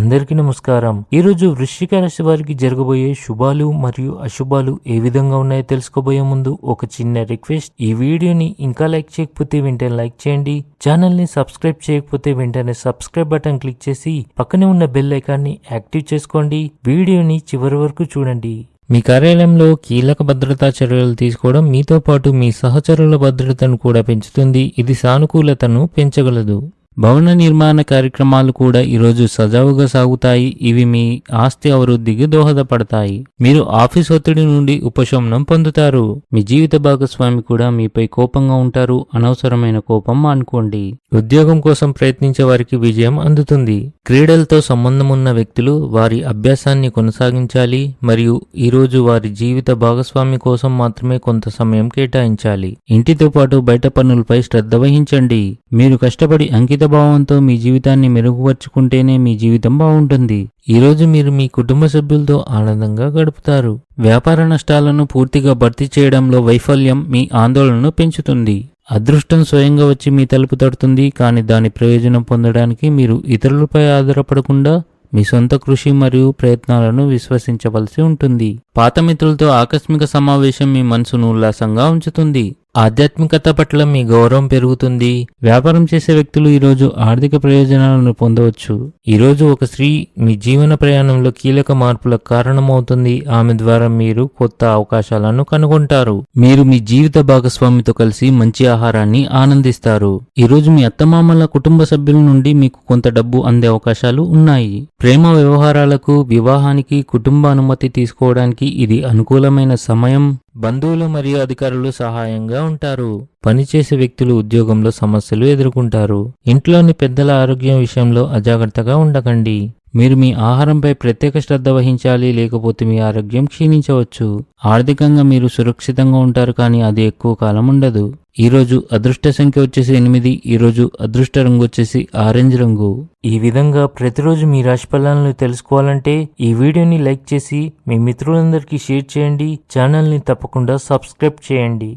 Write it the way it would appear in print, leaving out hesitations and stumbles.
అందరికీ నమస్కారం. ఈ రోజు వృశ్చిక రాశి వారికి జరగబోయే శుభాలు మరియు అశుభాలు ఏ విధంగా ఉన్నాయో తెలుసుకోబోయే ముందు ఒక చిన్న రిక్వెస్ట్. ఈ వీడియోని ఇంకా లైక్ చేయకపోతే వెంటనే లైక్ చేయండి. ఛానల్ ని సబ్స్క్రైబ్ చేయకపోతే వెంటనే సబ్స్క్రైబ్ బటన్ క్లిక్ చేసి పక్కనే ఉన్న బెల్ ఐకాన్ని యాక్టివ్ చేసుకోండి. వీడియోని చివరి వరకు చూడండి. మీ కార్యాలయంలో కీలక భద్రతా చర్యలు తీసుకోవడం మీతో పాటు మీ సహచరుల భద్రతను కూడా పెంచుతుంది. ఇది సానుకూలతను పెంచగలదు. భవన నిర్మాణ కార్యక్రమాలు కూడా ఈరోజు సజావుగా సాగుతాయి. ఇవి మీ ఆస్తి అభివృద్ధికి దోహదపడతాయి. మీరు ఆఫీస్ ఒత్తిడి నుండి ఉపశమనం పొందుతారు. మీ జీవిత భాగస్వామి కూడా మీపై కోపంగా ఉంటారు. అనవసరమైన కోపం మానుకోండి. ఉద్యోగం కోసం ప్రయత్నించే వారికి విజయం అందుతుంది. క్రీడలతో సంబంధం ఉన్న వ్యక్తులు వారి అభ్యాసాన్ని కొనసాగించాలి మరియు ఈరోజు వారి జీవిత భాగస్వామి కోసం మాత్రమే కొంత సమయం కేటాయించాలి. ఇంటితో పాటు బయట పనులపై శ్రద్ధ వహించండి. మీరు కష్టపడి అంకిత భావంతో మీ జీవితాన్ని మెరుగుపరుచుకుంటేనే మీ జీవితం బాగుంటుంది. ఈరోజు మీరు మీ కుటుంబ సభ్యులతో ఆనందంగా గడుపుతారు. వ్యాపార నష్టాలను పూర్తిగా భర్తీ చేయడంలో వైఫల్యం మీ ఆందోళనను పెంచుతుంది. అదృష్టం స్వయంగా వచ్చి మీ తలుపు తడుతుంది, కానీ దాని ప్రయోజనం పొందడానికి మీరు ఇతరులపై ఆధారపడకుండా మీ సొంత కృషి మరియు ప్రయత్నాలను విశ్వసించవలసి ఉంటుంది. పాత మిత్రులతో ఆకస్మిక సమావేశం మీ మనసును ఉల్లాసంగా ఉంచుతుంది. ఆధ్యాత్మికత పట్ల మీ గౌరవం పెరుగుతుంది. వ్యాపారం చేసే వ్యక్తులు ఈరోజు ఆర్థిక ప్రయోజనాలను పొందవచ్చు. ఈరోజు ఒక స్త్రీ మీ జీవన ప్రయాణంలో కీలక మార్పులకు కారణమవుతుంది. ఆమె ద్వారా మీరు కొత్త అవకాశాలను కనుగొంటారు. మీరు మీ జీవిత భాగస్వామితో కలిసి మంచి ఆహారాన్ని ఆనందిస్తారు. ఈరోజు మీ అత్తమామల కుటుంబ సభ్యుల నుండి మీకు కొంత డబ్బు అందే అవకాశాలు ఉన్నాయి. ప్రేమ వ్యవహారాలకు, వివాహానికి, కుటుంబ అనుమతి తీసుకోవడానికి ఇది అనుకూలమైన సమయం. బంధువులు మరియు అధికారులు సహాయంగా ఉంటారు. పనిచేసే వ్యక్తులు ఉద్యోగంలో సమస్యలు ఎదుర్కొంటారు. ఇంట్లోని పెద్దల ఆరోగ్యం విషయంలో అజాగ్రత్తగా ఉండకండి. మీరు మీ ఆహారంపై ప్రత్యేక శ్రద్ధ వహించాలి, లేకపోతే మీ ఆరోగ్యం క్షీణించవచ్చు. ఆర్థికంగా మీరు సురక్షితంగా ఉంటారు, కానీ అది ఎక్కువ కాలం ఉండదు. ఈరోజు అదృష్ట సంఖ్య వచ్చేసి 8. ఈరోజు అదృష్ట రంగు వచ్చేసి ఆరెంజ్ రంగు. ఈ విధంగా ప్రతిరోజు మీ రాశి ఫలాలను తెలుసుకోవాలంటే ఈ వీడియోని లైక్ చేసి మీ మిత్రులందరికీ షేర్ చేయండి. ఛానల్ని తప్పకుండా సబ్స్క్రైబ్ చేయండి.